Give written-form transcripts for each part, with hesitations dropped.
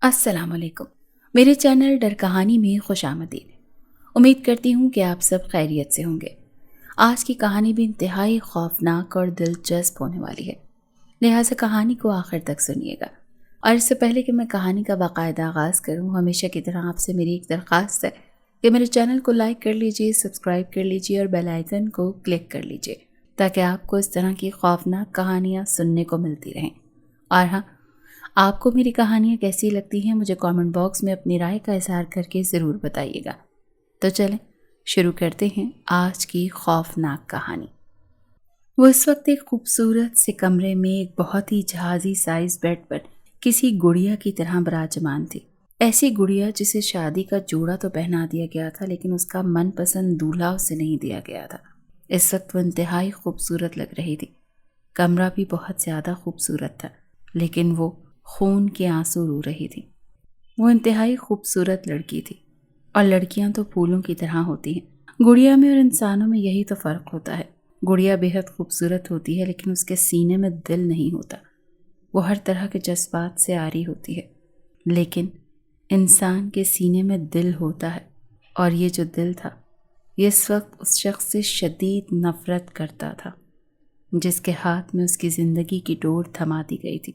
السلام علیکم۔ میرے چینل ڈر کہانی میں خوش آمدید۔ امید کرتی ہوں کہ آپ سب خیریت سے ہوں گے۔ آج کی کہانی بھی انتہائی خوفناک اور دلچسپ ہونے والی ہے، لہٰذا کہانی کو آخر تک سنیے گا۔ اور اس سے پہلے کہ میں کہانی کا باقاعدہ آغاز کروں، ہمیشہ کی طرح آپ سے میری ایک درخواست ہے کہ میرے چینل کو لائک کر لیجئے، سبسکرائب کر لیجئے اور بیل آئیکن کو کلک کر لیجئے تاکہ آپ کو اس طرح کی خوفناک کہانیاں سننے کو ملتی رہیں۔ اور ہاں، آپ کو میری کہانیاں کیسی لگتی ہیں مجھے کامنٹ باکس میں اپنی رائے کا اظہار کر کے ضرور بتائیے گا۔ تو چلیں شروع کرتے ہیں آج کی خوفناک کہانی۔ وہ اس وقت ایک خوبصورت سے کمرے میں ایک بہت ہی جہازی سائز بیڈ پر کسی گڑیا کی طرح براجمان تھی۔ ایسی گڑیا جسے شادی کا جوڑا تو پہنا دیا گیا تھا لیکن اس کا من پسند دولہا اسے نہیں دیا گیا تھا۔ اس وقت وہ انتہائی خوبصورت لگ رہی تھی۔ کمرہ بھی بہت زیادہ خوبصورت تھا لیکن وہ خون کے آنسو رو رہی تھی۔ وہ انتہائی خوبصورت لڑکی تھی اور لڑکیاں تو پھولوں کی طرح ہوتی ہیں۔ گڑیا میں اور انسانوں میں یہی تو فرق ہوتا ہے۔ گڑیا بہت خوبصورت ہوتی ہے لیکن اس کے سینے میں دل نہیں ہوتا۔ وہ ہر طرح کے جذبات سے عاری ہوتی ہے لیکن انسان کے سینے میں دل ہوتا ہے، اور یہ جو دل تھا یہ اس وقت اس شخص سے شدید نفرت کرتا تھا جس کے ہاتھ میں اس کی زندگی کی ڈور تھما دی گئی تھی۔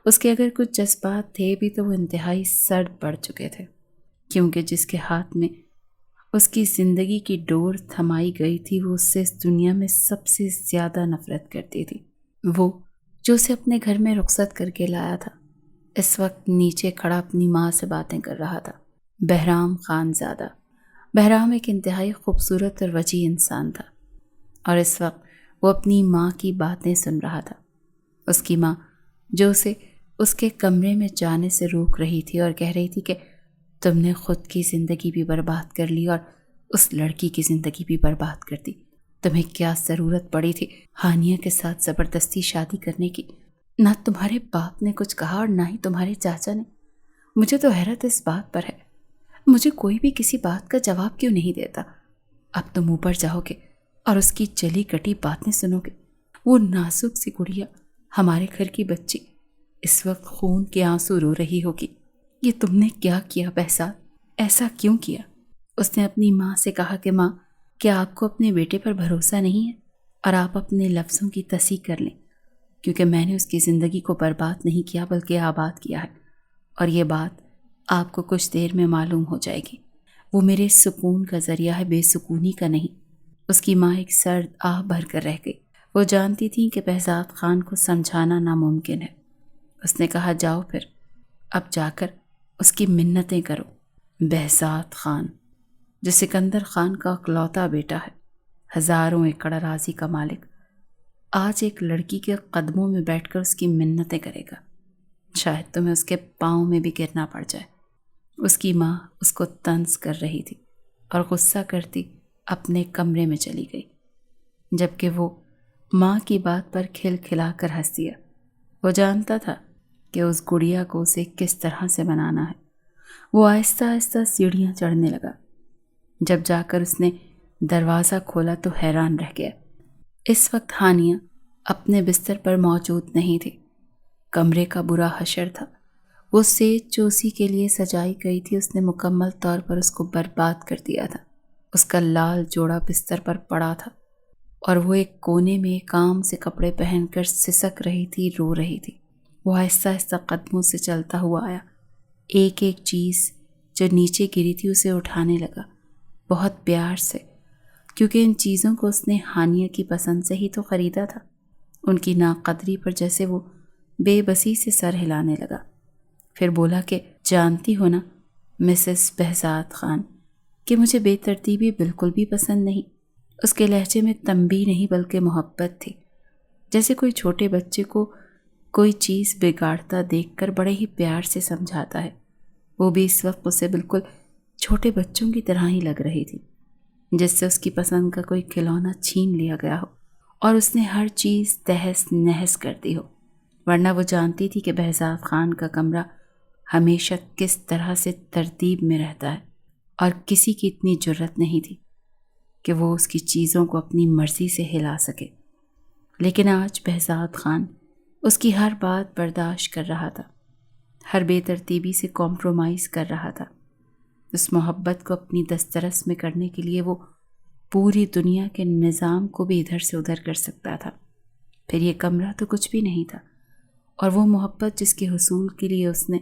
اس کے اگر کچھ جذبات تھے بھی تو وہ انتہائی سرد پڑ چکے تھے، کیونکہ جس کے ہاتھ میں اس کی زندگی کی ڈور تھمائی گئی تھی وہ اس سے اس دنیا میں سب سے زیادہ نفرت کرتی تھی۔ وہ جو اسے اپنے گھر میں رخصت کر کے لایا تھا اس وقت نیچے کھڑا اپنی ماں سے باتیں کر رہا تھا۔ بہرام خان زادہ۔ بہرام ایک انتہائی خوبصورت اور وجیح انسان تھا اور اس وقت وہ اپنی ماں کی باتیں سن رہا تھا۔ اس کی ماں جو اسے اس کے کمرے میں جانے سے روک رہی تھی اور کہہ رہی تھی کہ تم نے خود کی زندگی بھی برباد کر لی اور اس لڑکی کی زندگی بھی برباد کر دی۔ تمہیں کیا ضرورت پڑی تھی ہانیہ کے ساتھ زبردستی شادی کرنے کی؟ نہ تمہارے باپ نے کچھ کہا اور نہ ہی تمہارے چاچا نے۔ مجھے تو حیرت اس بات پر ہے، مجھے کوئی بھی کسی بات کا جواب کیوں نہیں دیتا؟ اب تم اوپر جاؤ گے اور اس کی چلی کٹی باتیں سنو گے۔ وہ نازک سی گڑیا، ہمارے گھر کی بچی، اس وقت خون کے آنسو رو رہی ہوگی۔ یہ تم نے کیا کیا بہزاد؟ ایسا کیوں کیا؟ اس نے اپنی ماں سے کہا کہ ماں، کیا آپ کو اپنے بیٹے پر بھروسہ نہیں ہے؟ اور آپ اپنے لفظوں کی تصحیح کر لیں، کیونکہ میں نے اس کی زندگی کو برباد نہیں کیا بلکہ آباد کیا ہے، اور یہ بات آپ کو کچھ دیر میں معلوم ہو جائے گی۔ وہ میرے سکون کا ذریعہ ہے، بے سکونی کا نہیں۔ اس کی ماں ایک سرد آہ بھر کر رہ گئی۔ وہ جانتی تھی کہ بہزاد خان کو سمجھانا ناممکن ہے۔ اس نے کہا جاؤ پھر، اب جا کر اس کی منتیں کرو۔ بہزاد خان جو سکندر خان کا اکلوتا بیٹا ہے، ہزاروں ایکڑ اراضی کا مالک، آج ایک لڑکی کے قدموں میں بیٹھ کر اس کی منتیں کرے گا؟ شاید تمہیں اس کے پاؤں میں بھی گرنا پڑ جائے۔ اس کی ماں اس کو طنز کر رہی تھی اور غصہ کرتی اپنے کمرے میں چلی گئی، جبکہ وہ ماں کی بات پر کھل کھلا کر ہنس دیا۔ وہ جانتا تھا کہ اس گڑیا کو اسے کس طرح سے بنانا ہے۔ وہ آہستہ آہستہ سیڑھیاں چڑھنے لگا۔ جب جا کر اس نے دروازہ کھولا تو حیران رہ گیا۔ اس وقت ہانیہ اپنے بستر پر موجود نہیں تھی۔ کمرے کا برا حشر تھا۔ وہ سیج جو اسی کے لیے سجائی گئی تھی اس نے مکمل طور پر اس کو برباد کر دیا تھا۔ اس کا لال جوڑا بستر پر پڑا تھا اور وہ ایک کونے میں کام سے کپڑے پہن کر سسک رہی تھی، رو رہی تھی۔ وہ آہستہ آہستہ قدموں سے چلتا ہوا آیا، ایک ایک چیز جو نیچے گری تھی اسے اٹھانے لگا، بہت پیار سے، کیونکہ ان چیزوں کو اس نے ہانیہ کی پسند سے ہی تو خریدا تھا۔ ان کی ناقدری پر جیسے وہ بے بسی سے سر ہلانے لگا، پھر بولا کہ جانتی ہو نا مسز بہزاد خان کہ مجھے بے ترتیبی بالکل بھی پسند نہیں۔ اس کے لہجے میں تنبیہ نہیں بلکہ محبت تھی، جیسے کوئی چھوٹے بچے کو کوئی چیز بگاڑتا دیکھ کر بڑے ہی پیار سے سمجھاتا ہے۔ وہ بھی اس وقت اسے بالکل چھوٹے بچوں کی طرح ہی لگ رہی تھی، جس سے اس کی پسند کا کوئی کھلونا چھین لیا گیا ہو اور اس نے ہر چیز تہس نہس کر دی ہو، ورنہ وہ جانتی تھی کہ بہزاد خان کا کمرہ ہمیشہ کس طرح سے ترتیب میں رہتا ہے، اور کسی کی اتنی جرت نہیں تھی کہ وہ اس کی چیزوں کو اپنی مرضی سے ہلا سکے۔ لیکن آج بہزاد خان اس کی ہر بات برداشت کر رہا تھا، ہر بے ترتیبی سے کمپرومائز کر رہا تھا۔ اس محبت کو اپنی دسترس میں کرنے کے لیے وہ پوری دنیا کے نظام کو بھی ادھر سے ادھر کر سکتا تھا۔ پھر یہ کمرہ تو کچھ بھی نہیں تھا، اور وہ محبت جس کے حصول کے لیے اس نے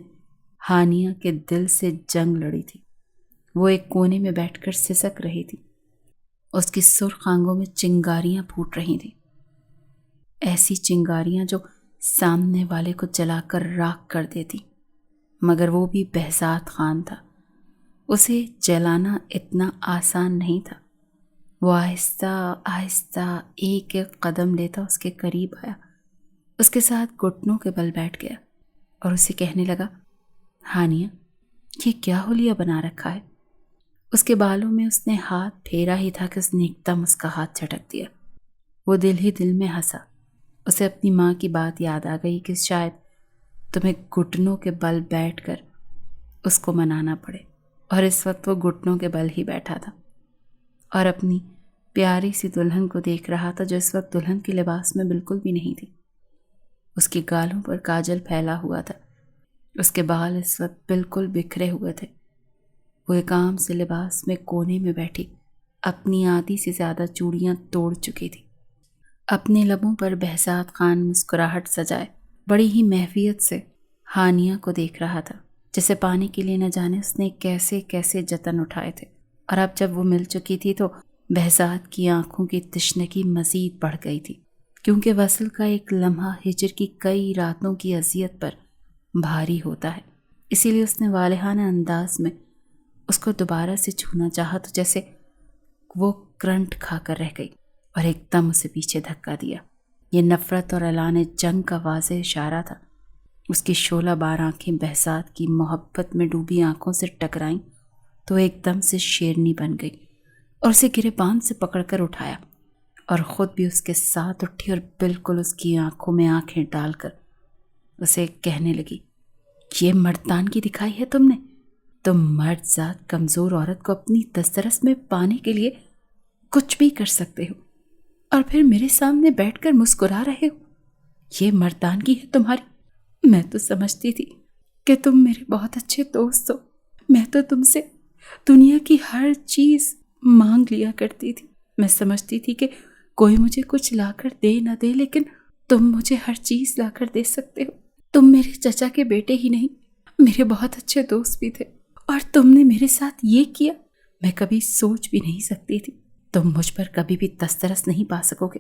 ہانیہ کے دل سے جنگ لڑی تھی، وہ ایک کونے میں بیٹھ کر سسک رہی تھی۔ اس کی سرخ آنکھوں میں چنگاریاں پھوٹ رہی تھیں، ایسی چنگاریاں جو سامنے والے کو جلا کر راکھ کر دیتی، مگر وہ بھی بہزاد خان تھا۔ اسے جلانا اتنا آسان نہیں تھا۔ وہ آہستہ آہستہ ایک ایک قدم لیتا اس کے قریب آیا، اس کے ساتھ گھٹنوں کے بل بیٹھ گیا اور اسے کہنے لگا، ہانیہ، یہ کیا حلیہ بنا رکھا ہے؟ اس کے بالوں میں اس نے ہاتھ پھیرا ہی تھا کہ اس نے ایک دم اس کا ہاتھ جھٹک دیا۔ وہ دل ہی دل میں ہنسا۔ اسے اپنی ماں کی بات یاد آ گئی کہ شاید تمہیں گھٹنوں کے بل بیٹھ کر اس کو منانا پڑے، اور اس وقت وہ گھٹنوں کے بل ہی بیٹھا تھا اور اپنی پیاری سی دلہن کو دیکھ رہا تھا، جو اس وقت دلہن کے لباس میں بالکل بھی نہیں تھی۔ اس کی گالوں پر کاجل پھیلا ہوا تھا، اس کے بال اس وقت بالکل بکھرے ہوئے تھے۔ وہ ایک عام سے لباس میں کونے میں بیٹھی اپنی آدھی سے زیادہ چوڑیاں توڑ چکی تھی۔ اپنے لبوں پر بہزاد خان مسکراہٹ سجائے بڑی ہی محفیت سے ہانیہ کو دیکھ رہا تھا، جسے پانے کے لیے نہ جانے اس نے کیسے کیسے جتن اٹھائے تھے، اور اب جب وہ مل چکی تھی تو بہزاد کی آنکھوں کی تشنگی مزید بڑھ گئی تھی، کیونکہ وصل کا ایک لمحہ ہجر کی کئی راتوں کی اذیت پر بھاری ہوتا ہے۔ اسی لیے اس نے والہانہ انداز میں اس کو دوبارہ سے چھونا چاہا تو جیسے وہ کرنٹ کھا کر رہ گئی اور ایک دم اسے پیچھے دھکا دیا۔ یہ نفرت اور اعلان جنگ کا واضح اشارہ تھا۔ اس کی شعلہ بار آنکھیں بہزاد کی محبت میں ڈوبی آنکھوں سے ٹکرائیں تو ایک دم سے شیرنی بن گئی اور اسے گریبان سے پکڑ کر اٹھایا، اور خود بھی اس کے ساتھ اٹھی اور بالکل اس کی آنکھوں میں آنکھیں ڈال کر اسے کہنے لگی، یہ مردان کی دکھائی ہے تم نے؟ تم مرد ذات کمزور عورت کو اپنی دسترس میں پانے کے لیے کچھ بھی کر سکتے ہو، اور پھر میرے سامنے بیٹھ کر مسکرا رہے ہو؟ یہ مردانگی ہے تمہاری؟ میں تو سمجھتی تھی کہ تم میرے بہت اچھے دوست ہو۔ میں تو تم سے دنیا کی ہر چیز مانگ لیا کرتی تھی۔ میں سمجھتی تھی کہ کوئی مجھے کچھ لا کر دے نہ دے، لیکن تم مجھے ہر چیز لا کر دے سکتے ہو۔ تم میرے چچا کے بیٹے ہی نہیں، میرے بہت اچھے دوست بھی تھے، اور تم نے میرے ساتھ یہ کیا، میں کبھی سوچ بھی نہیں سکتی تھی۔ تم مجھ پر کبھی بھی دسترس نہیں پا سکو گے،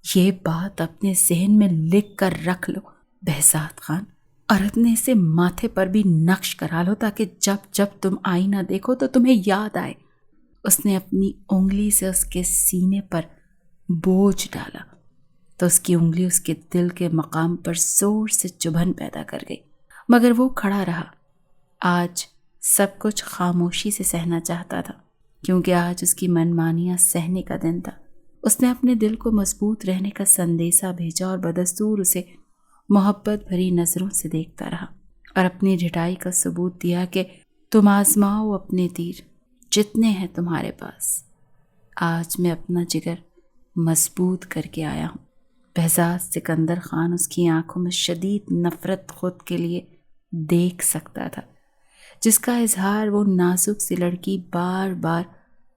یہ بات اپنے ذہن میں لکھ کر رکھ لو بہزاد خان، اور اپنے اسے ماتھے پر بھی نقش کرا لو تاکہ جب جب تم آئینہ دیکھو تو تمہیں یاد آئے۔ اس نے اپنی انگلی سے اس کے سینے پر بوجھ ڈالا تو اس کی انگلی اس کے دل کے مقام پر زور سے چبھن پیدا کر گئی، مگر وہ کھڑا رہا۔ آج سب کچھ خاموشی سے سہنا چاہتا تھا، کیونکہ آج اس کی منمانیاں سہنے کا دن تھا۔ اس نے اپنے دل کو مضبوط رہنے کا سندیسہ بھیجا اور بدستور اسے محبت بھری نظروں سے دیکھتا رہا، اور اپنی ڈھٹائی کا ثبوت دیا کہ تم آزماؤ اپنے تیر جتنے ہیں تمہارے پاس، آج میں اپنا جگر مضبوط کر کے آیا ہوں۔ بہزاد سکندر خان اس کی آنکھوں میں شدید نفرت خود کے لیے دیکھ سکتا تھا، جس کا اظہار وہ نازک سی لڑکی بار بار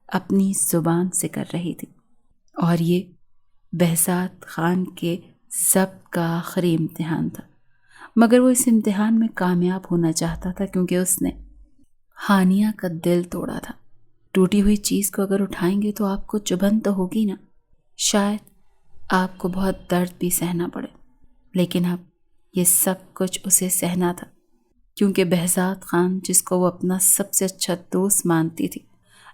اپنی زبان سے کر رہی تھی، اور یہ بہزاد خان کے ضبط کا آخری امتحان تھا، مگر وہ اس امتحان میں کامیاب ہونا چاہتا تھا، کیونکہ اس نے ہانیہ کا دل توڑا تھا۔ ٹوٹی ہوئی چیز کو اگر اٹھائیں گے تو آپ کو چبھن تو ہوگی نا، شاید آپ کو بہت درد بھی سہنا پڑے، لیکن اب یہ سب کچھ اسے سہنا تھا، کیونکہ بہزاد خان جس کو وہ اپنا سب سے اچھا دوست مانتی تھی،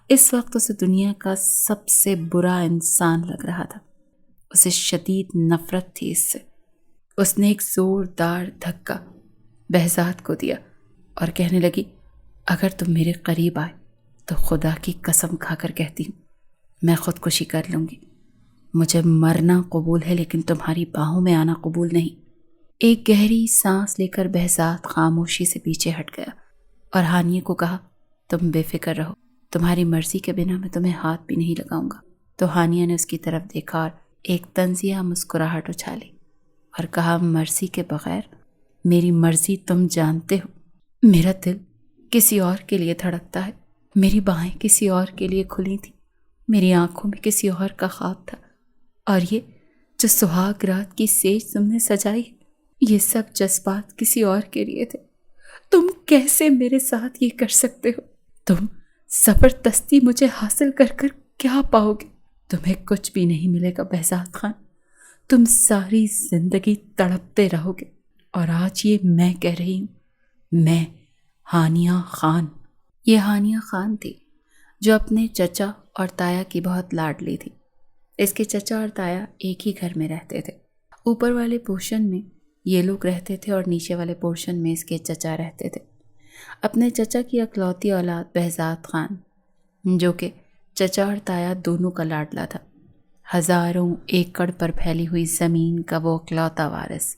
اس وقت اسے دنیا کا سب سے برا انسان لگ رہا تھا۔ اسے شدید نفرت تھی اس سے۔ اس نے ایک زوردار دھکا بہزاد کو دیا اور کہنے لگی، اگر تم میرے قریب آئے تو خدا کی قسم کھا کر کہتی ہوں میں خودکشی کر لوں گی۔ مجھے مرنا قبول ہے، لیکن تمہاری باہوں میں آنا قبول نہیں۔ ایک گہری سانس لے کر بہزاد خاموشی سے پیچھے ہٹ گیا اور ہانیہ کو کہا، تم بے فکر رہو، تمہاری مرضی کے بنا میں تمہیں ہاتھ بھی نہیں لگاؤں گا۔ تو ہانیہ نے اس کی طرف دیکھا اور ایک طنزیہ مسکراہٹ اچھالی اور کہا، مرضی کے بغیر؟ میری مرضی تم جانتے ہو میرا دل کسی اور کے لیے دھڑکتا ہے، میری باہیں کسی اور کے لیے کھلی تھی، میری آنکھوں میں کسی اور کا خواب تھا، اور یہ جو سہاگ رات کی سیج تم نے سجائی، یہ سب جذبات کسی اور کے لیے تھے۔ تم کیسے میرے ساتھ یہ کر سکتے ہو؟ تم زبردستی مجھے حاصل کر کر کیا پاؤ گے؟ تمہیں کچھ بھی نہیں ملے گا بہزاد خان، تم ساری زندگی تڑپتے رہو گے۔ اور آج یہ میں کہہ رہی ہوں، میں ہانیہ خان۔ یہ ہانیہ خان تھی جو اپنے چچا اور تایا کی بہت لاڈلی تھی۔ اس کے چچا اور تایا ایک ہی گھر میں رہتے تھے۔ اوپر والے پورشن میں یہ لوگ رہتے تھے اور نیچے والے پورشن میں اس کے چچا رہتے تھے۔ اپنے چچا کی اکلوتی اولاد بہزاد خان، جو کہ چچا اور تایا دونوں کا لاڈلا تھا، ہزاروں ایکڑ پر پھیلی ہوئی زمین کا وہ اکلوتا وارث،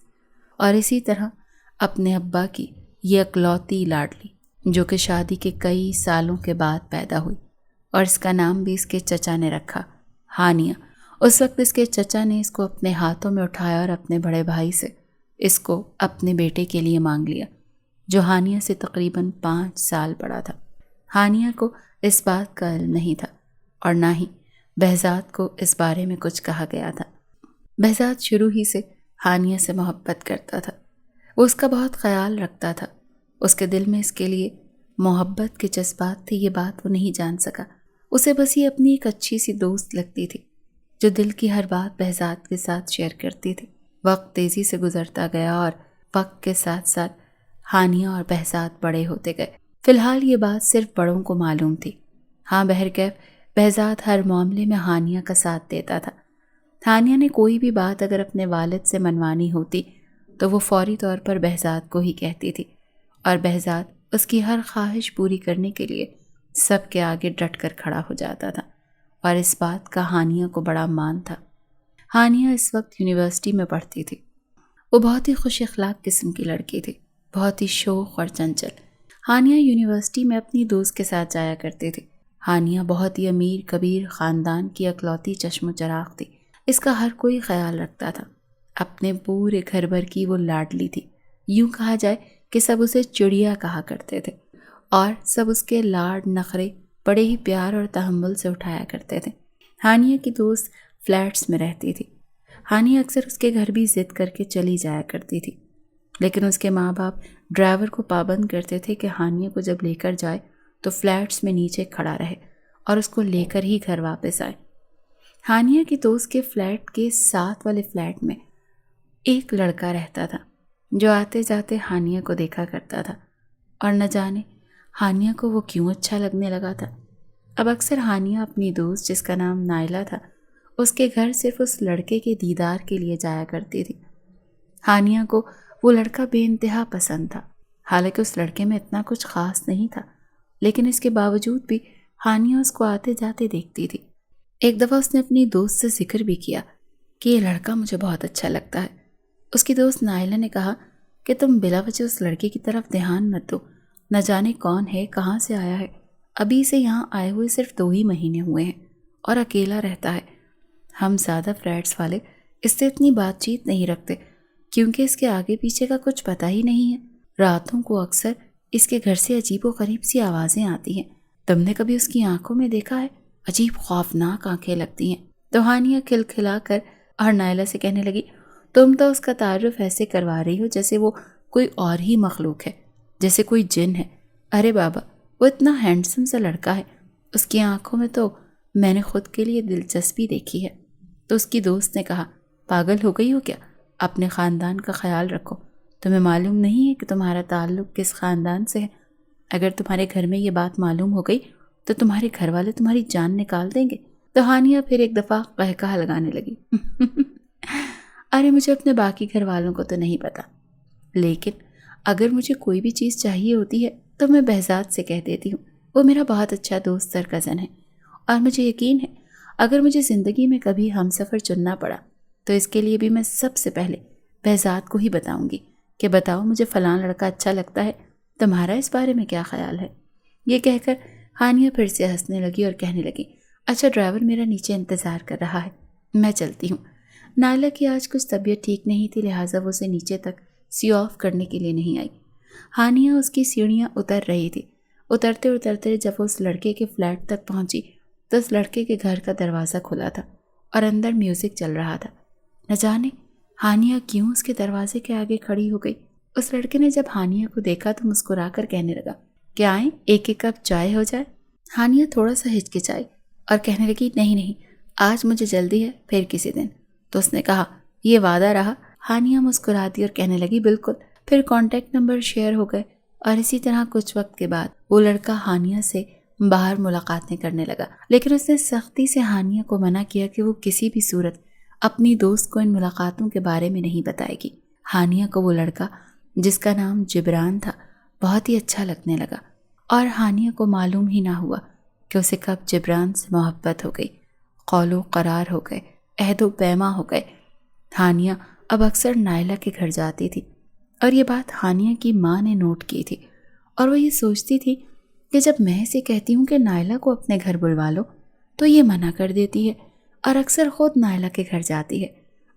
اور اسی طرح اپنے ابا کی یہ اکلوتی لاڈلی، جو کہ شادی کے کئی سالوں کے بعد پیدا ہوئی، اور اس کا نام بھی اس کے چچا نے رکھا، ہانیہ۔ اس وقت اس کے چچا نے اس کو اپنے ہاتھوں میں اٹھایا اور اپنے بڑے بھائی سے اس کو اپنے بیٹے کے لیے مانگ لیا، جو ہانیہ سے تقریباً 5 سال بڑا تھا۔ ہانیہ کو اس بات کا علم نہیں تھا اور نہ ہی بہزاد کو اس بارے میں کچھ کہا گیا تھا۔ بہزاد شروع ہی سے ہانیہ سے محبت کرتا تھا، وہ اس کا بہت خیال رکھتا تھا۔ اس کے دل میں اس کے لیے محبت کے جذبات تھے، یہ بات وہ نہیں جان سکا۔ اسے بس یہ اپنی ایک اچھی سی دوست لگتی تھی جو دل کی ہر بات بہزاد کے ساتھ شیئر کرتی تھی۔ وقت تیزی سے گزرتا گیا اور وقت کے ساتھ ساتھ ہانیہ اور بہزاد بڑے ہوتے گئے۔ فی الحال یہ بات صرف بڑوں کو معلوم تھی۔ ہاں بہرکیف بہزاد ہر معاملے میں ہانیہ کا ساتھ دیتا تھا۔ ہانیہ نے کوئی بھی بات اگر اپنے والد سے منوانی ہوتی تو وہ فوری طور پر بہزاد کو ہی کہتی تھی، اور بہزاد اس کی ہر خواہش پوری کرنے کے لیے سب کے آگے ڈٹ کر کھڑا ہو جاتا تھا، اور اس بات کا ہانیہ کو بڑا مان تھا۔ ہانیہ اس وقت یونیورسٹی میں پڑھتی تھی۔ وہ بہت ہی خوش اخلاق قسم کی لڑکی تھی، بہت ہی شوخ اور چنچل۔ ہانیہ یونیورسٹی میں اپنی دوست کے ساتھ جایا کرتی تھی۔ ہانیہ بہت ہی امیر کبیر خاندان کی اکلوتی چشم و چراغ تھی، اس کا ہر کوئی خیال رکھتا تھا۔ اپنے پورے گھر بھر کی وہ لاڈلی تھی، یوں کہا جائے کہ سب اسے چڑیا کہا کرتے تھے، اور سب اس کے لاڈ نخرے بڑے ہی پیار اور تحمل سے اٹھایا کرتے تھے۔ ہانیہ کی دوست فلیٹس میں رہتی تھی۔ ہانیہ اکثر اس کے گھر بھی ضد کر کے چلی جایا کرتی تھی، لیکن اس کے ماں باپ ڈرائیور کو پابند کرتے تھے کہ ہانیہ کو جب لے کر جائے تو فلیٹس میں نیچے کھڑا رہے اور اس کو لے کر ہی گھر واپس آئے۔ ہانیہ کی دوست کے فلیٹ کے ساتھ والے فلیٹ میں ایک لڑکا رہتا تھا جو آتے جاتے ہانیہ کو دیکھا کرتا تھا، اور نہ جانے ہانیہ کو وہ کیوں اچھا لگنے لگا تھا۔ اب اکثر ہانیہ اپنی دوست جس کا نام نائلہ تھا، اس کے گھر صرف اس لڑکے کے دیدار کے لیے جایا کرتی تھی۔ ہانیہ کو وہ لڑکا بے انتہا پسند تھا، حالانکہ اس لڑکے میں اتنا کچھ خاص نہیں تھا، لیکن اس کے باوجود بھی ہانیہ اس کو آتے جاتے دیکھتی تھی۔ ایک دفعہ اس نے اپنی دوست سے ذکر بھی کیا کہ یہ لڑکا مجھے بہت اچھا لگتا ہے۔ اس کی دوست نائلہ نے کہا کہ تم بلا وجہ اس لڑکے کی طرف دھیان مت دو، نہ جانے کون ہے، کہاں سے آیا ہے، ابھی سے یہاں آئے ہوئے صرف 2 ہی مہینے ہوئے ہیں اور اکیلا رہتا ہے۔ ہم زیادہ فلیٹس والے اس سے اتنی بات چیت نہیں رکھتے کیونکہ اس کے آگے پیچھے کا کچھ پتہ ہی نہیں ہے۔ راتوں کو اکثر اس کے گھر سے عجیب و غریب سی آوازیں آتی ہیں، تم نے کبھی اس کی آنکھوں میں دیکھا ہے؟ عجیب خوفناک آنکھیں لگتی ہیں۔ تو ہانیہ کھلکھلا کر اور نائلہ سے کہنے لگی، تم تو اس کا تعارف ایسے کروا رہی ہو جیسے وہ کوئی اور ہی مخلوق ہے، جیسے کوئی جن ہے۔ ارے بابا، وہ اتنا ہینڈسم سا لڑکا ہے، اس کی آنکھوں میں تو میں نے خود کے لیے دلچسپی دیکھی ہے۔ تو اس کی دوست نے کہا، پاگل ہو گئی ہو کیا؟ اپنے خاندان کا خیال رکھو، تمہیں معلوم نہیں ہے کہ تمہارا تعلق کس خاندان سے ہے؟ اگر تمہارے گھر میں یہ بات معلوم ہو گئی تو تمہارے گھر والے تمہاری جان نکال دیں گے۔ تو ہانیہ پھر ایک دفعہ قہقہہ لگانے لگی۔ ارے مجھے اپنے باقی گھر والوں کو تو نہیں پتا، لیکن اگر مجھے کوئی بھی چیز چاہیے ہوتی ہے تو میں بہزاد سے کہہ دیتی ہوں، وہ میرا بہت اچھا دوست اور کزن ہے، اور مجھے یقین ہے اگر مجھے زندگی میں کبھی ہم سفر چننا پڑا تو اس کے لیے بھی میں سب سے پہلے بہزاد کو ہی بتاؤں گی کہ بتاؤ مجھے فلاں لڑکا اچھا لگتا ہے، تمہارا اس بارے میں کیا خیال ہے؟ یہ کہہ کر ہانیہ پھر سے ہنسنے لگی اور کہنے لگی، اچھا ڈرائیور میرا نیچے انتظار کر رہا ہے، میں چلتی ہوں۔ نائلہ کی آج کچھ طبیعت ٹھیک نہیں تھی، لہٰذا وہ اسے نیچے تک سی آف کرنے کے لیے نہیں آئی۔ ہانیہ اس کی سیڑھیاں اتر رہی تھی۔ اترتے اترتے جب وہ اس لڑکے کے فلیٹ تک پہنچی تو اس لڑکے کے گھر کا دروازہ کھلا تھا اور اندر میوزک چل رہا تھا۔ نہ جانے ہانیہ کیوں اس کے دروازے کے آگے کھڑی ہو گئی۔ اس لڑکے نے جب ہانیہ کو دیکھا تو مسکرا کر کہنے لگا، کیا آئیں، ایک کپ چائے ہو جائے؟ ہانیہ تھوڑا سا ہچکچائی اور کہنے لگی، نہیں، آج مجھے جلدی ہے، پھر کسی دن۔ تو اس نے کہا، یہ وعدہ رہا؟ ہانیہ مسکرا دی اور کہنے لگی، بالکل۔ پھر کانٹیکٹ نمبر شیئر ہو گئے اور اسی طرح کچھ وقت کے بعد وہ لڑکا ہانیہ سے باہر ملاقاتیں کرنے لگا، لیکن اس نے سختی سے ہانیہ کو منع کیا کہ وہ کسی بھی صورت اپنی دوست کو ان ملاقاتوں کے بارے میں نہیں بتائے گی۔ ہانیہ کو وہ لڑکا جس کا نام جبران تھا بہت ہی اچھا لگنے لگا اور ہانیہ کو معلوم ہی نہ ہوا کہ اسے کب جبران سے محبت ہو گئی، قول و قرار ہو گئے، عہد و پیما ہو گئے۔ ہانیہ اب اکثر نائلہ کے گھر جاتی تھی اور یہ بات ہانیہ کی ماں نے نوٹ کی تھی، اور وہ یہ سوچتی تھی کہ جب میں اسے کہتی ہوں کہ نائلہ کو اپنے گھر بلوا لو تو یہ منع کر دیتی ہے اور اکثر خود نائلہ کے گھر جاتی ہے۔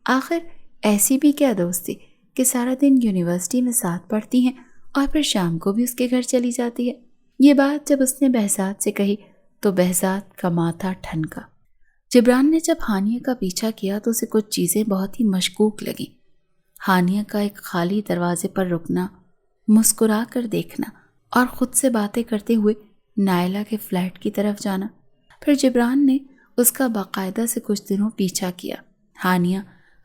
آخر ایسی بھی کیا دوستی کہ سارا دن یونیورسٹی میں ساتھ پڑھتی ہیں اور پھر شام کو بھی اس کے گھر چلی جاتی ہے۔ یہ بات جب اس نے بہزاد سے کہی تو بہزاد کا ماتھا ٹھنکا۔ جبران نے جب ہانیہ کا پیچھا کیا تو اسے کچھ چیزیں بہت ہی مشکوک لگیں۔ ہانیہ کا ایک خالی دروازے پر رکنا، مسکرا کر دیکھنا اور خود سے باتیں کرتے ہوئے نائلہ کے فلیٹ کی طرف جانا۔ پھر جبران نے اس کا باقاعدہ سے کچھ دنوں پیچھا کیا۔ ہانیہ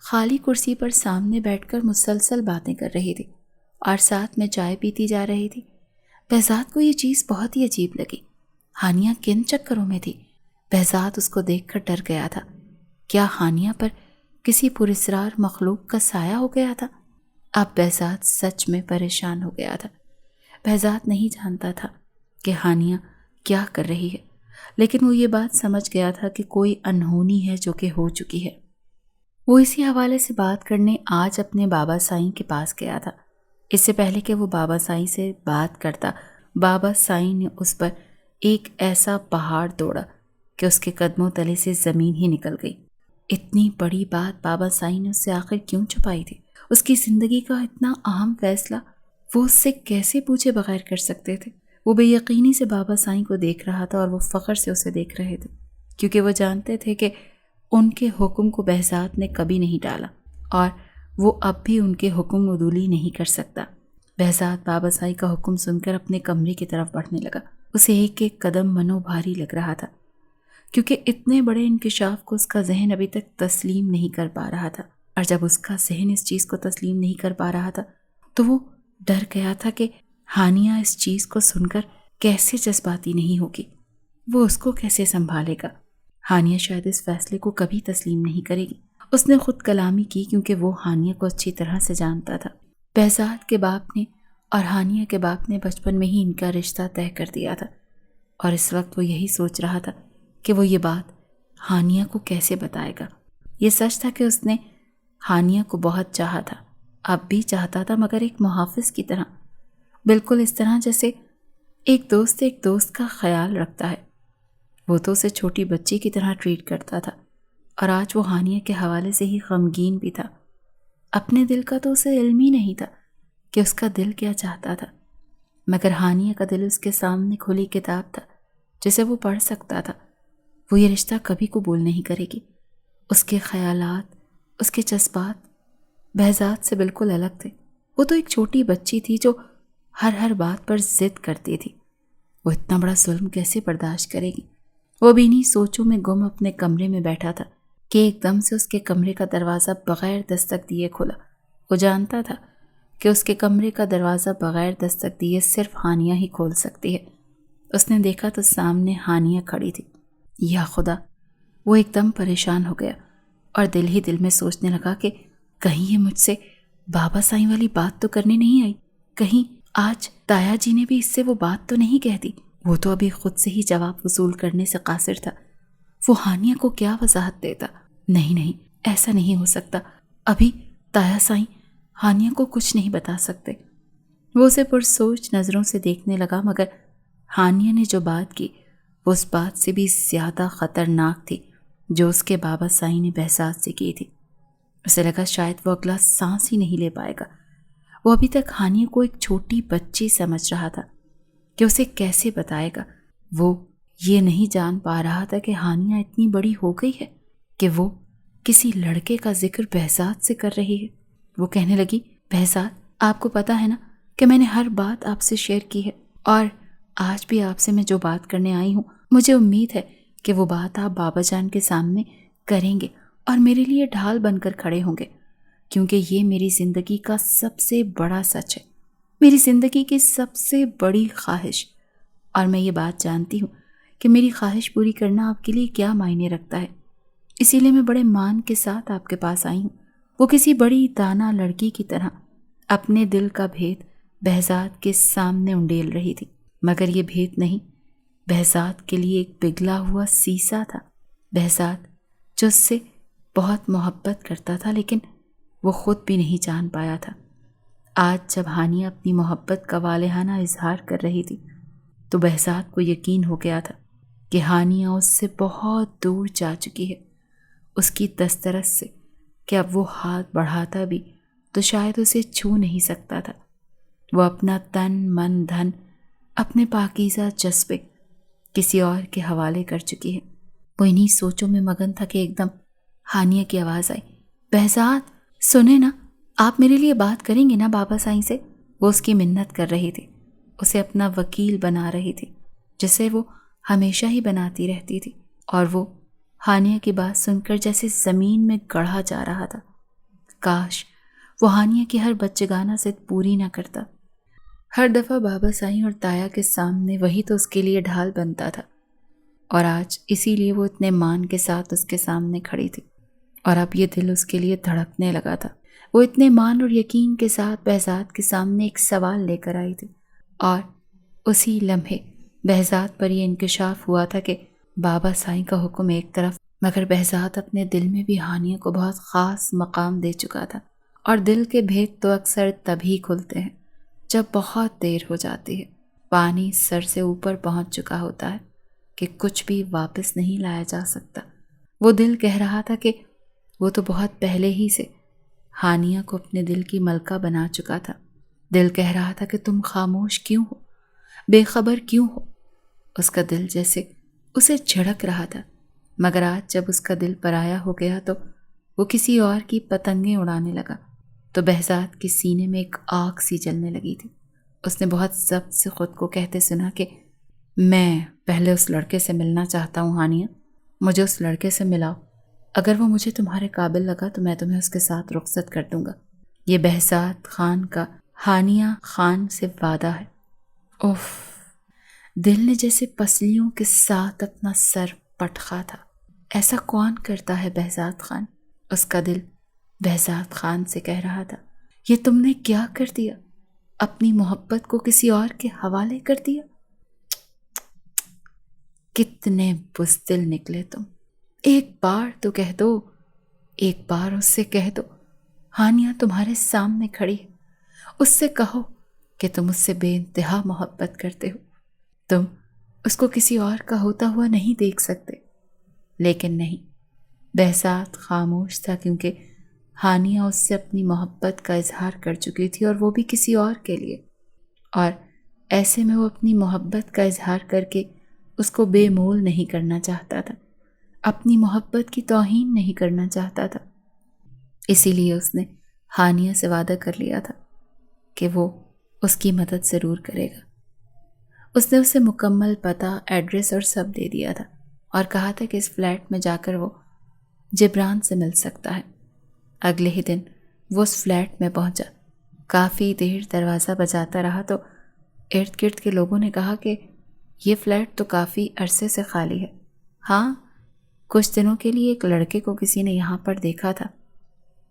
خالی کرسی پر سامنے بیٹھ کر مسلسل باتیں کر رہی تھی اور ساتھ میں چائے پیتی جا رہی تھی۔ بہزاد کو یہ چیز بہت ہی عجیب لگی۔ ہانیہ کن چکروں میں تھی؟ بہزاد اس کو دیکھ کر ڈر گیا تھا۔ کیا ہانیہ پر کسی پراسرار مخلوق کا سایہ ہو گیا تھا؟ اب بہزاد سچ میں پریشان ہو گیا تھا۔ بہزاد نہیں جانتا تھا کہ ہانیہ کیا کر رہی ہے، لیکن وہ یہ بات سمجھ گیا تھا کہ کوئی انہونی ہے جو کہ ہو چکی ہے۔ وہ اسی حوالے سے بات کرنے آج اپنے بابا سائیں کے پاس گیا تھا۔ اس سے پہلے کہ وہ بابا سائیں سے بات کرتا، بابا سائیں نے اس پر ایک ایسا پہاڑ توڑا کہ اس کے قدموں تلے سے زمین ہی نکل گئی۔ اتنی بڑی بات بابا سائیں نے اس سے آخر کیوں چھپائی تھی؟ اس کی زندگی کا اتنا اہم فیصلہ وہ اس سے کیسے پوچھے بغیر کر سکتے تھے؟ وہ بے یقینی سے بابا سائیں کو دیکھ رہا تھا اور وہ فخر سے اسے دیکھ رہے تھے، کیونکہ وہ جانتے تھے کہ ان کے حکم کو بہزاد نے کبھی نہیں ٹالا اور وہ اب بھی ان کے حکم عدولی نہیں کر سکتا۔ بہزاد بابا سائیں کا حکم سن کر اپنے کمرے کی طرف بڑھنے لگا۔ اسے ایک ایک قدم منو بھاری لگ رہا تھا، کیونکہ اتنے بڑے انکشاف کو اس کا ذہن ابھی تک تسلیم نہیں کر پا رہا تھا، اور جب اس کا ذہن اس چیز کو تسلیم نہیں کر پا رہا تھا تو وہ ڈر گیا تھا کہ ہانیہ اس چیز کو سن کر کیسے جذباتی نہیں ہوگی، وہ اس کو کیسے سنبھالے گا۔ ہانیہ شاید اس فیصلے کو کبھی تسلیم نہیں کرے گی۔ اس نے خود کلامی کی کیونکہ وہ ہانیہ کو اچھی طرح سے جانتا تھا۔ بہزاد کے باپ نے اور ہانیہ کے باپ نے بچپن میں ہی ان کا رشتہ طے کر دیا تھا، اور اس وقت وہ یہی سوچ رہا تھا کہ وہ یہ بات ہانیہ کو کیسے بتائے گا۔ یہ سچ تھا کہ اس نے ہانیہ کو بہت چاہا تھا، اب بھی چاہتا تھا، مگر ایک محافظ کی طرح، بالکل اس طرح جیسے ایک دوست کا خیال رکھتا ہے۔ وہ تو اسے چھوٹی بچی کی طرح ٹریٹ کرتا تھا، اور آج وہ ہانیہ کے حوالے سے ہی غمگین بھی تھا۔ اپنے دل کا تو اسے علم ہی نہیں تھا کہ اس کا دل کیا چاہتا تھا، مگر ہانیہ کا دل اس کے سامنے کھلی کتاب تھا جسے وہ پڑھ سکتا تھا۔ وہ یہ رشتہ کبھی قبول نہیں کرے گی۔ اس کے خیالات، اس کے جذبات بہزاد سے بالکل الگ تھے۔ وہ تو ایک چھوٹی بچی تھی جو ہر بات پر ضد کرتی تھی۔ وہ اتنا بڑا ظلم کیسے برداشت کرے گی؟ وہ بھی انہی سوچوں میں گم اپنے کمرے میں بیٹھا تھا کہ ایک دم سے اس کے کمرے کا دروازہ بغیر دستک دیے کھلا۔ وہ جانتا تھا کہ اس کے کمرے کا دروازہ بغیر دستک دیے صرف ہانیہ ہی کھول سکتی ہے۔ اس نے دیکھا تو سامنے ہانیہ کھڑی تھی۔ یا خدا! وہ ایک دم پریشان ہو گیا اور دل ہی دل میں سوچنے لگا کہ کہیں یہ مجھ سے بابا سائیں والی بات تو کرنے نہیں آئی، کہیں آج تایا جی نے بھی اس سے وہ بات تو نہیں کہہ دی۔ وہ تو ابھی خود سے ہی جواب وصول کرنے سے قاصر تھا۔ وہ ہانیہ کو کیا وضاحت دیتا؟ نہیں، ایسا نہیں ہو سکتا، ابھی تایا سائیں ہانیہ کو کچھ نہیں بتا سکتے۔ وہ اسے پرسوچ نظروں سے دیکھنے لگا، مگر ہانیہ نے جو بات کی وہ اس بات سے بھی زیادہ خطرناک تھی جو اس کے بابا سائیں نے بہزاد سے کی تھی۔ اسے لگا شاید وہ اگلا سانس ہی نہیں لے پائے گا۔ وہ ابھی تک ہانیہ کو ایک چھوٹی بچی سمجھ رہا تھا کہ اسے کیسے بتائے گا۔ وہ یہ نہیں جان پا رہا تھا کہ ہانیہ اتنی بڑی ہو گئی ہے کہ وہ کسی لڑکے کا ذکر بہزاد سے کر رہی ہے۔ وہ کہنے لگی، بہزاد، آپ کو پتا ہے نا کہ میں نے ہر بات آپ سے شیئر کی ہے، اور آج بھی آپ سے میں جو بات کرنے آئی ہوں، مجھے امید ہے کہ وہ بات آپ بابا جان کے سامنے کریں گے اور میرے لیے ڈھال بن کر کھڑے ہوں گے، کیونکہ یہ میری زندگی کا سب سے بڑا سچ ہے، میری زندگی کی سب سے بڑی خواہش، اور میں یہ بات جانتی ہوں کہ میری خواہش پوری کرنا آپ کے لیے کیا معنی رکھتا ہے۔ اسی لیے میں بڑے مان کے ساتھ آپ کے پاس آئی ہوں۔ وہ کسی بڑی دانا لڑکی کی طرح اپنے دل کا بھید بہزاد کے سامنے انڈیل رہی تھی، مگر یہ بھید نہیں، بہزاد کے لیے ایک پگھلا ہوا سیسا تھا۔ بہزاد جو اس سے بہت محبت کرتا تھا، لیکن وہ خود بھی نہیں جان پایا تھا۔ آج جب ہانیہ اپنی محبت کا والہانہ اظہار کر رہی تھی تو بہزاد کو یقین ہو گیا تھا کہ ہانیہ اس سے بہت دور جا چکی ہے، اس کی دسترس سے، کہ اب وہ ہاتھ بڑھاتا بھی تو شاید اسے چھو نہیں سکتا تھا۔ وہ اپنا تن من دھن، اپنے پاکیزہ جذبے کسی اور کے حوالے کر چکی ہے۔ وہ انہی سوچوں میں مگن تھا کہ ایک دم ہانیہ کی آواز آئی، بہزاد سنیں نا، آپ میرے لیے بات کریں گے نا بابا سائیں سے؟ وہ اس کی منت کر رہی تھی، اسے اپنا وکیل بنا رہی تھی، جسے وہ ہمیشہ ہی بناتی رہتی تھی، اور وہ ہانیہ کی بات سن کر جیسے زمین میں گڑھا جا رہا تھا۔ کاش وہ ہانیہ کی ہر بچگانہ ضد پوری نہ کرتا۔ ہر دفعہ بابا سائیں اور تایا کے سامنے وہی تو اس کے لیے ڈھال بنتا تھا، اور آج اسی لیے وہ اتنے مان کے ساتھ اس کے سامنے کھڑی تھی، اور اب یہ دل اس کے لیے دھڑکنے لگا تھا۔ وہ اتنے مان اور یقین کے ساتھ بہزاد کے سامنے ایک سوال لے کر آئی تھی، اور اسی لمحے بہزاد پر یہ انکشاف ہوا تھا کہ بابا سائیں کا حکم ایک طرف، مگر بہزاد اپنے دل میں بھی ہانیہ کو بہت خاص مقام دے چکا تھا، اور دل کے بھید تو اکثر تبھی کھلتے ہیں جب بہت دیر ہو جاتی ہے، پانی سر سے اوپر پہنچ چکا ہوتا ہے کہ کچھ بھی واپس نہیں لایا جا سکتا۔ وہ دل کہہ رہا تھا کہ وہ تو بہت پہلے ہی سے ہانیہ کو اپنے دل کی ملکہ بنا چکا تھا۔ دل کہہ رہا تھا کہ تم خاموش کیوں ہو، بے خبر کیوں ہو؟ اس کا دل جیسے اسے جھڑک رہا تھا، مگر آج جب اس کا دل پرایا ہو گیا تو وہ کسی اور کی پتنگیں اڑانے لگا، تو بہزاد کے سینے میں ایک آگ سی جلنے لگی تھی۔ اس نے بہت ضبط سے خود کو کہتے سنا کہ میں پہلے اس لڑکے سے ملنا چاہتا ہوں ہانیہ، مجھے اس لڑکے سے ملاؤ، اگر وہ مجھے تمہارے قابل لگا تو میں تمہیں اس کے ساتھ رخصت کر دوں گا۔ یہ بہزاد خان کا ہانیہ خان سے وعدہ ہے۔ اوف، دل نے جیسے پسلیوں کے ساتھ اپنا سر پٹخا تھا۔ ایسا کون کرتا ہے بہزاد خان؟ اس کا دل بہزاد خان سے کہہ رہا تھا، یہ تم نے کیا کر دیا؟ اپنی محبت کو کسی اور کے حوالے کر دیا؟ کتنے بزدل نکلے تم! ایک بار تو کہہ دو، ایک بار اس سے کہہ دو، ہانیہ تمہارے سامنے کھڑی ہے، اس سے کہو کہ تم اس سے بے انتہا محبت کرتے ہو، تم اس کو کسی اور کا ہوتا ہوا نہیں دیکھ سکتے۔ لیکن نہیں، بہزاد خاموش تھا، کیونکہ ہانیہ اس سے اپنی محبت کا اظہار کر چکی تھی، اور وہ بھی کسی اور کے لیے، اور ایسے میں وہ اپنی محبت کا اظہار کر کے اس کو بے مول نہیں کرنا چاہتا تھا، اپنی محبت کی توہین نہیں کرنا چاہتا تھا۔ اسی لیے اس نے ہانیہ سے وعدہ کر لیا تھا کہ وہ اس کی مدد ضرور کرے گا۔ اس نے اسے مکمل پتہ، ایڈریس اور سب دے دیا تھا، اور کہا تھا کہ اس فلیٹ میں جا کر وہ جبران سے مل سکتا ہے۔ اگلے ہی دن وہ اس فلیٹ میں پہنچا، کافی دیر دروازہ بجاتا رہا تو ارد گرد کے لوگوں نے کہا کہ یہ فلیٹ تو کافی عرصے سے خالی ہے۔ ہاں، کچھ دنوں کے لیے ایک لڑکے کو کسی نے یہاں پر دیکھا تھا،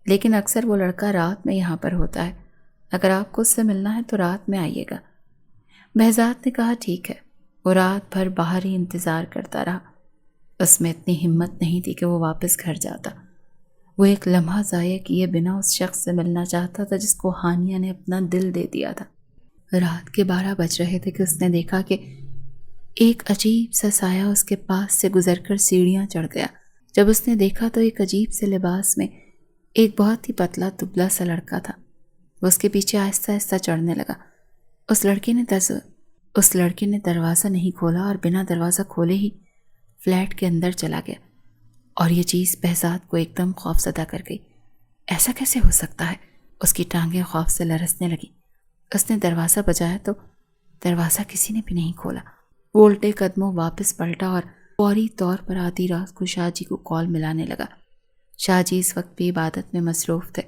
لیکن اکثر وہ لڑکا رات میں یہاں پر ہوتا ہے، اگر آپ کو اس سے ملنا ہے تو رات میں آئیے گا۔ بہزاد نے کہا ٹھیک ہے۔ وہ رات بھر باہر ہی انتظار کرتا رہا، اس میں اتنی ہمت نہیں تھی کہ وہ واپس گھر جاتا۔ وہ ایک لمحہ ضائع کیے بنا اس شخص سے ملنا چاہتا تھا جس کو ہانیہ نے اپنا دل دے دیا تھا۔ رات کے 12 بج رہے تھے کہ اس نے دیکھا کہ ایک عجیب سا سایہ اس کے پاس سے گزر کر سیڑھیاں چڑھ گیا۔ جب اس نے دیکھا تو ایک عجیب سے لباس میں ایک بہت ہی پتلا دبلا سا لڑکا تھا۔ وہ اس کے پیچھے آہستہ آہستہ چڑھنے لگا۔ اس لڑکے نے دروازہ نہیں کھولا اور بنا دروازہ کھولے ہی فلیٹ کے اندر چلا گیا، اور یہ چیز بہزاد کو ایک دم خوف زدہ کر گئی۔ ایسا کیسے ہو سکتا ہے؟ اس کی ٹانگیں خوف سے لرزنے لگی۔ اس نے دروازہ بجایا تو دروازہ کسی نے بھی نہیں کھولا۔ وہ الٹے قدموں واپس پلٹا اور فوری طور پر آدھی رات کو شاہ جی کو کال ملانے لگا۔ شاہ جی اس وقت بھی عبادت میں مصروف تھے۔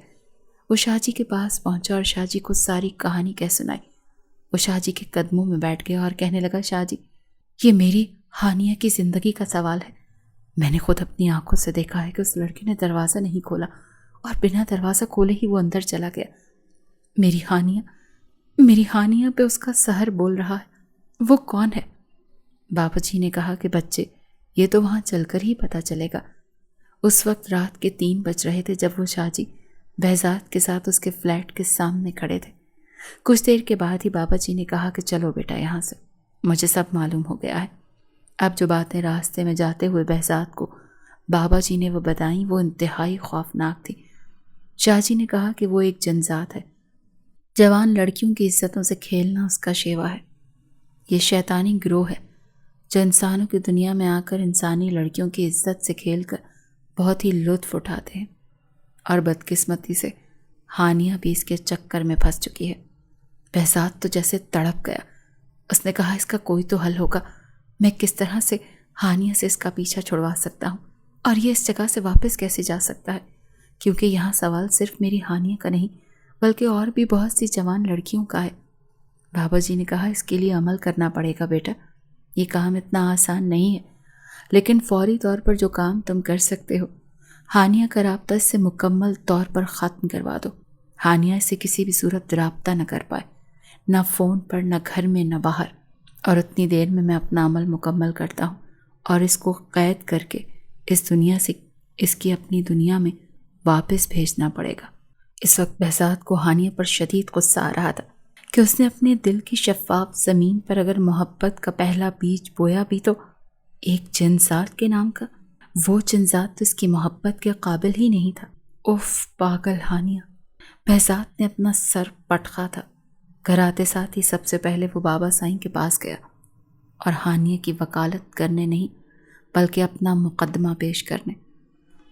وہ شاہ جی کے پاس پہنچا اور شاہ جی کو ساری کہانی کہہ سنائی۔ وہ شاہ جی کے قدموں میں بیٹھ گیا اور کہنے لگا، شاہ جی، یہ میری ہانیہ کی زندگی کا سوال ہے۔ میں نے خود اپنی آنکھوں سے دیکھا ہے کہ اس لڑکے نے دروازہ نہیں کھولا اور بنا دروازہ کھولے ہی وہ اندر چلا گیا۔ میری ہانیہ پہ اس کا سحر بول رہا ہے۔ وہ کون ہے؟ بابا جی نے کہا کہ بچے، یہ تو وہاں چل کر ہی پتہ چلے گا۔ اس وقت رات کے 3 بج رہے تھے جب وہ شاہ جی بہزاد کے ساتھ اس کے فلیٹ کے سامنے کھڑے تھے۔ کچھ دیر کے بعد ہی بابا جی نے کہا کہ چلو بیٹا یہاں سے، مجھے سب معلوم ہو گیا ہے۔ اب جو باتیں راستے میں جاتے ہوئے بہزاد کو بابا جی نے وہ بتائیں وہ انتہائی خوفناک تھی۔ شاہ جی نے کہا کہ وہ ایک جنذات ہے۔ جوان لڑکیوں کی عزتوں سے کھیلنا اس کا شیوا ہے۔ یہ شیطانی گروہ ہے جو انسانوں کی دنیا میں آ کر انسانی لڑکیوں کی عزت سے کھیل کر بہت ہی لطف اٹھاتے ہیں، اور بدقسمتی سے ہانیہ بھی اس کے چکر میں پھنس چکی ہے۔ بہزاد تو جیسے تڑپ گیا۔ اس نے کہا، اس کا کوئی تو حل ہوگا۔ میں کس طرح سے ہانیہ سے اس کا پیچھا چھڑوا سکتا ہوں، اور یہ اس جگہ سے واپس کیسے جا سکتا ہے؟ کیونکہ یہاں سوال صرف میری ہانیہ کا نہیں بلکہ اور بھی بہت سی جوان لڑکیوں کا ہے۔ بابا جی نے کہا، اس کے لیے عمل کرنا پڑے گا بیٹا۔ یہ کام اتنا آسان نہیں ہے، لیکن فوری طور پر جو کام تم کر سکتے ہو، ہانیہ کا رابطہ اس سے مکمل طور پر ختم کروا دو۔ ہانیہ اس سے کسی بھی صورت رابطہ نہ کر پائے، نہ فون پر، نہ گھر میں، نہ باہر۔ اور اتنی دیر میں اپنا عمل مکمل کرتا ہوں اور اس کو قید کر کے اس دنیا سے اس کی اپنی دنیا میں واپس بھیجنا پڑے گا۔ اس وقت بہزاد کو ہانیہ پر شدید غصہ آ رہا تھا کہ اس نے اپنے دل کی شفاف زمین پر اگر محبت کا پہلا بیج بویا بھی تو ایک جنذات کے نام کا۔ وہ جنذات تو اس کی محبت کے قابل ہی نہیں تھا۔ اف پاگل ہانیہ! بہزاد نے اپنا سر پٹخا تھا۔ گھر آتے ساتھ ہی سب سے پہلے وہ بابا سائیں کے پاس گیا اور ہانیہ کی وکالت کرنے نہیں بلکہ اپنا مقدمہ پیش کرنے۔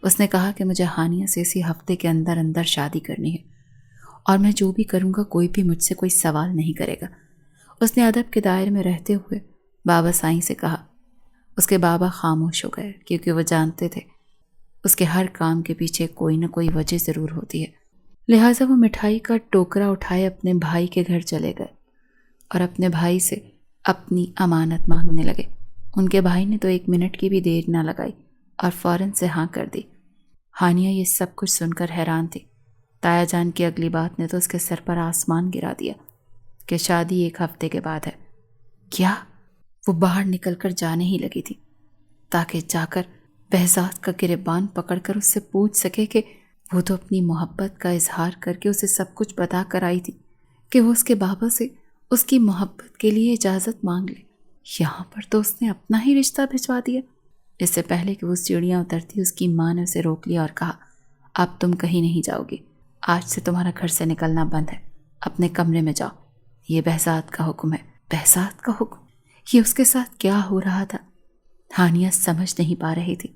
اس نے کہا کہ مجھے ہانیہ سے اسی ہفتے کے اندر اندر شادی کرنی ہے، اور میں جو بھی کروں گا کوئی بھی مجھ سے کوئی سوال نہیں کرے گا۔ اس نے ادب کے دائرے میں رہتے ہوئے بابا سائیں سے کہا۔ اس کے بابا خاموش ہو گئے، کیونکہ وہ جانتے تھے اس کے ہر کام کے پیچھے کوئی نہ کوئی وجہ ضرور ہوتی ہے۔ لہٰذا وہ مٹھائی کا ٹوکرا اٹھائے اپنے بھائی کے گھر چلے گئے اور اپنے بھائی سے اپنی امانت مانگنے لگے۔ ان کے بھائی نے تو 1 منٹ کی بھی دیر نہ لگائی اور فوراً سے ہاں کر دی۔ ہانیہ یہ سب کچھ سن کر حیران تھی۔ تایا جان کی اگلی بات نے تو اس کے سر پر آسمان گرا دیا کہ شادی 1 ہفتے کے بعد ہے۔ کیا؟ وہ باہر نکل کر جانے ہی لگی تھی تاکہ جا کر بہزاد کا گریبان پکڑ کر اس سے پوچھ سکے کہ وہ تو اپنی محبت کا اظہار کر کے اسے سب کچھ بتا کر آئی تھی کہ وہ اس کے بابا سے اس کی محبت کے لیے اجازت مانگ لے۔ یہاں پر تو اس نے اپنا ہی رشتہ بھجوا دیا۔ اس سے پہلے کہ وہ سیڑھیاں اترتی اس کی ماں نے اسے روک لیا اور کہا، اب تم کہیں نہیں جاؤ گی، آج سے تمہارا گھر سے نکلنا بند ہے، اپنے کمرے میں جاؤ، یہ بہزاد کا حکم ہے۔ بہزاد کا حکم؟ یہ اس کے ساتھ کیا ہو رہا تھا؟ ہانیہ سمجھ نہیں پا رہی تھی۔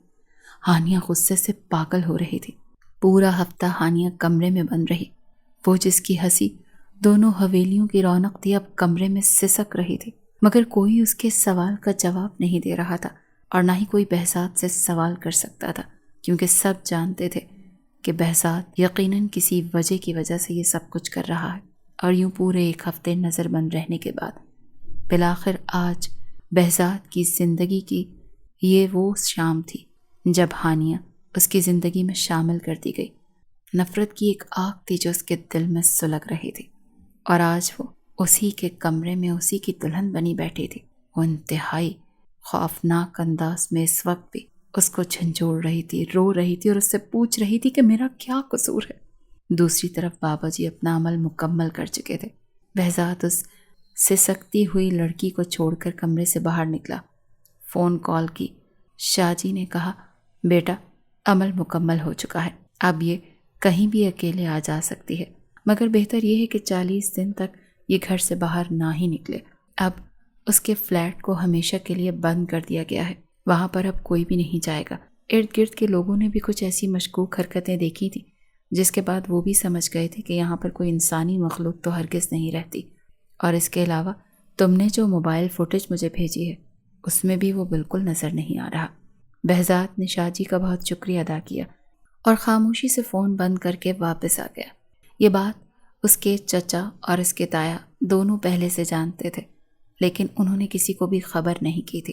ہانیہ غصے سے پاگل ہو رہی تھی۔ پورا ہفتہ ہانیہ کمرے میں بند رہی۔ وہ جس کی ہنسی دونوں حویلیوں کی رونق تھی اب کمرے میں سسک رہی تھی، مگر کوئی اس کے سوال کا جواب نہیں دے رہا تھا، اور نہ ہی کوئی بہزاد سے سوال کر سکتا تھا، کیونکہ سب جانتے تھے کہ بہزاد یقیناً کسی وجہ سے یہ سب کچھ کر رہا ہے۔ اور یوں پورے 1 ہفتے نظر بند رہنے کے بعد بالآخر آج بہزاد کی زندگی کی یہ وہ شام تھی جب ہانیہ اس کی زندگی میں شامل کر دی گئی۔ نفرت کی ایک آگ تھی جو اس کے دل میں سلگ رہی تھی، اور آج وہ اسی کے کمرے میں اسی کی دلہن بنی بیٹھی تھی۔ وہ انتہائی خوفناک انداز میں اس وقت بھی اس کو جھنجھوڑ رہی تھی، رو رہی تھی اور اس سے پوچھ رہی تھی کہ میرا کیا قصور ہے۔ دوسری طرف بابا جی اپنا عمل مکمل کر چکے تھے۔ بہزاد اس سسکتی ہوئی لڑکی کو چھوڑ کر کمرے سے باہر نکلا۔ فون کال کی۔ شاہ جی نے کہا، بیٹا عمل مکمل ہو چکا ہے، اب یہ کہیں بھی اکیلے آ جا سکتی ہے۔ مگر بہتر یہ ہے کہ 40 دن تک یہ گھر سے باہر نہ ہی نکلے۔ اب اس کے فلیٹ کو ہمیشہ کے لیے بند کر دیا گیا ہے، وہاں پر اب کوئی بھی نہیں جائے گا۔ ارد گرد کے لوگوں نے بھی کچھ ایسی مشکوک حرکتیں دیکھی تھی جس کے بعد وہ بھی سمجھ گئے تھے کہ یہاں پر کوئی انسانی مخلوق تو ہرگز نہیں رہتی۔ اور اس کے علاوہ تم نے جو موبائل فوٹیج مجھے بھیجی ہے اس میں بھی وہ بالکل نظر نہیں آ رہا۔ بہزاد نے شاہ جی کا بہت شکریہ ادا کیا اور خاموشی سے فون بند کر کے واپس آ گیا۔ یہ بات اس کے چچا اور اس کے تایا دونوں پہلے سے جانتے تھے، لیکن انہوں نے کسی کو بھی خبر نہیں کی تھی،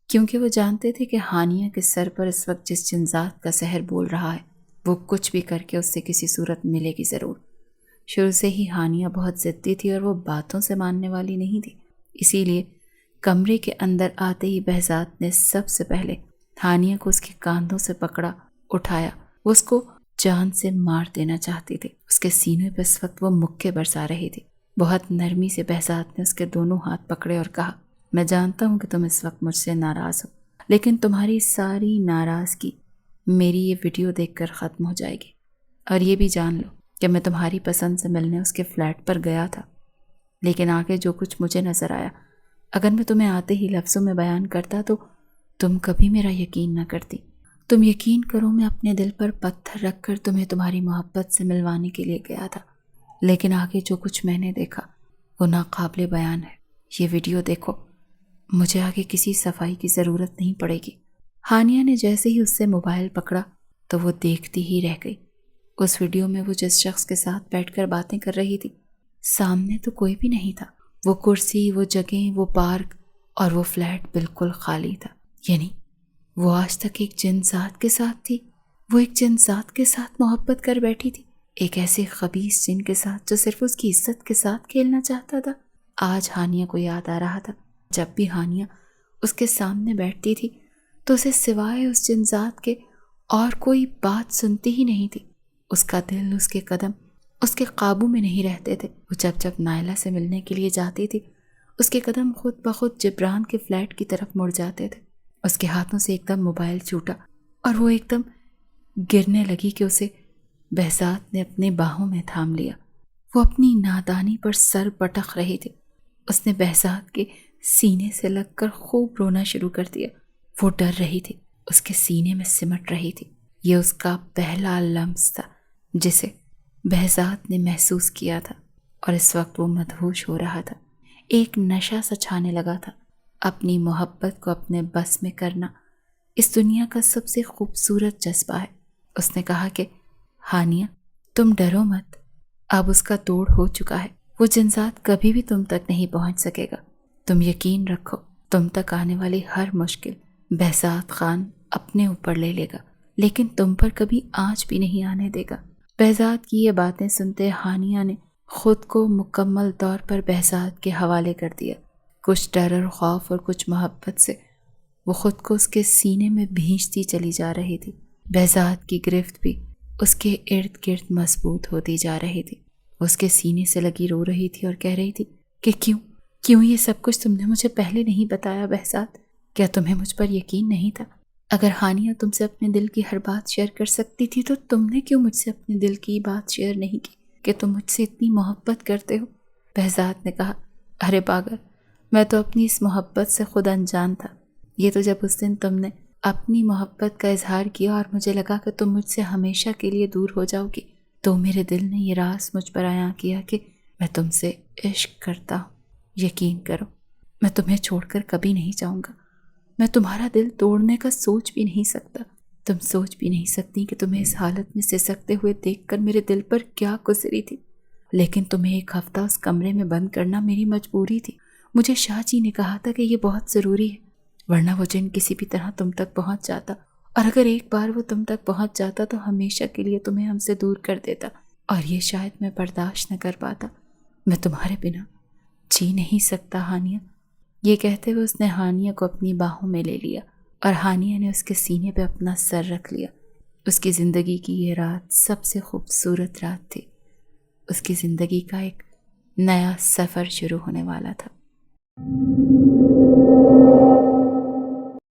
کیونکہ وہ جانتے تھے کہ ہانیہ کے سر پر اس وقت جس جنذات کا سحر بول رہا ہے وہ کچھ بھی کر کے اس سے کسی صورت ملے گی ضرور۔ شروع سے ہی ہانیہ بہت ضدی تھی اور وہ باتوں سے ماننے والی نہیں تھی، اسی لیے کمرے کے اندر آتے ہی بہزاد نے سب سے پہلے ہانیہ کو اس کے کاندھوں سے پکڑا، اٹھایا۔ وہ اس کو جان سے مار دینا چاہتی تھی۔ اس کے سینے پہ اس وقت وہ مکے برسا رہی تھی۔ بہت نرمی سے بہزاد نے اس کے دونوں ہاتھ پکڑے اور کہا، میں جانتا ہوں کہ تم اس وقت مجھ سے ناراض ہو، لیکن تمہاری ساری ناراضگی میری یہ ویڈیو دیکھ کر ختم ہو جائے گی۔ اور یہ بھی جان لو کہ میں تمہاری پسند سے ملنے اس کے فلیٹ پر گیا تھا، لیکن آگے جو کچھ مجھے نظر آیا اگر میں تمہیں آتے ہی لفظوں میں بیان کرتا تو تم کبھی میرا یقین نہ کرتی۔ تم یقین کرو میں اپنے دل پر پتھر رکھ کر تمہیں تمہاری محبت سے ملوانے کے لیے گیا تھا، لیکن آگے جو کچھ میں نے دیکھا وہ ناقابل بیان ہے۔ یہ ویڈیو دیکھو، مجھے آگے کسی صفائی کی ضرورت نہیں پڑے گی۔ ہانیہ نے جیسے ہی اس سے موبائل پکڑا تو وہ دیکھتی ہی رہ گئی۔ اس ویڈیو میں وہ جس شخص کے ساتھ بیٹھ کر باتیں کر رہی تھی سامنے تو کوئی بھی نہیں تھا۔ وہ کرسی، وہ جگہیں، وہ پارک اور وہ فلیٹ بالکل خالی تھا۔ یعنی وہ آج تک ایک جن ذات کے ساتھ تھی، وہ ایک جن ذات کے ساتھ محبت کر بیٹھی تھی، ایک ایسے خبیث جن کے ساتھ جو صرف اس کی عزت کے ساتھ کھیلنا چاہتا تھا۔ آج ہانیہ کو یاد آ رہا تھا جب بھی ہانیہ اس کے سامنے بیٹھتی تھی تو اسے سوائے اس جن ذات کے اور کوئی بات سنتی ہی نہیں تھی۔ اس کا دل، اس کے قدم اس کے قابو میں نہیں رہتے تھے۔ وہ جب نائلہ سے ملنے کے لیے جاتی تھی اس کے قدم خود بخود جبران کے فلیٹ کی طرف مڑ جاتے تھے۔ اس کے ہاتھوں سے ایک دم موبائل چھوٹا اور وہ ایک دم گرنے لگی کہ اسے بہزاد نے اپنے باہوں میں تھام لیا۔ وہ اپنی نادانی پر سر پٹک رہی تھی۔ اس نے بہزاد کے سینے سے لگ کر خوب رونا شروع کر دیا۔ وہ ڈر رہی تھی، اس کے سینے میں سمٹ رہی تھی۔ یہ اس کا پہلا لمس تھا جسے بہزاد نے محسوس کیا تھا، اور اس وقت وہ مدہوش ہو رہا تھا۔ ایک نشہ سا چھانے لگا تھا۔ اپنی محبت کو اپنے بس میں کرنا اس دنیا کا سب سے خوبصورت جذبہ ہے۔ اس نے کہا کہ ہانیہ تم ڈرو مت، اب اس کا توڑ ہو چکا ہے، وہ جنذات کبھی بھی تم تک نہیں پہنچ سکے گا۔ تم یقین رکھو، تم تک آنے والی ہر مشکل بہزاد خان اپنے اوپر لے لے گا، لیکن تم پر کبھی آنچ بھی نہیں آنے دے گا۔ بہزاد کی یہ باتیں سنتے ہانیہ نے خود کو مکمل طور پر بہزاد کے حوالے کر دیا۔ کچھ ڈر اور خوف اور کچھ محبت سے وہ خود کو اس کے سینے میں بھینچتی چلی جا رہی تھی۔ بہزاد کی گرفت بھی اس کے ارد گرد مضبوط ہوتی جا رہی تھی۔ وہ اس کے سینے سے لگی رو رہی تھی اور کہہ رہی تھی کہ کیوں یہ سب کچھ تم نے مجھے پہلے نہیں بتایا بہزاد؟ کیا تمہیں مجھ پر یقین نہیں تھا؟ اگر ہانیہ تم سے اپنے دل کی ہر بات شیئر کر سکتی تھی تو تم نے کیوں مجھ سے اپنے دل کی بات شیئر نہیں کی کہ تم مجھ سے اتنی محبت کرتے ہو؟ بہزاد نے کہا، ارے پاگل، میں تو اپنی اس محبت سے خود انجان تھا۔ یہ تو جب اس دن تم نے اپنی محبت کا اظہار کیا اور مجھے لگا کہ تم مجھ سے ہمیشہ کے لیے دور ہو جاؤ گی تو میرے دل نے یہ راز مجھ پر عیاں کیا کہ میں تم سے عشق کرتا ہوں۔ یقین کرو، میں تمہیں چھوڑ کر کبھی نہیں جاؤں گا۔ میں تمہارا دل توڑنے کا سوچ بھی نہیں سکتا۔ تم سوچ بھی نہیں سکتی کہ تمہیں اس حالت میں سسکتے ہوئے دیکھ کر میرے دل پر کیا گزری تھی، لیکن تمہیں ایک ہفتہ اس کمرے میں بند کرنا میری مجبوری تھی۔ مجھے شاہ جی نے کہا تھا کہ یہ بہت ضروری ہے، ورنہ وہ جن کسی بھی طرح تم تک پہنچ جاتا، اور اگر ایک بار وہ تم تک پہنچ جاتا تو ہمیشہ کے لیے تمہیں ہم سے دور کر دیتا، اور یہ شاید میں برداشت نہ کر پاتا۔ میں تمہارے بنا جی نہیں سکتا ہانیہ۔ یہ کہتے ہوئے اس نے ہانیہ کو اپنی باہوں میں لے لیا اور ہانیہ نے اس کے سینے پہ اپنا سر رکھ لیا۔ اس کی زندگی کی یہ رات سب سے خوبصورت رات تھی۔ اس کی زندگی کا ایک نیا سفر شروع ہونے والا تھا۔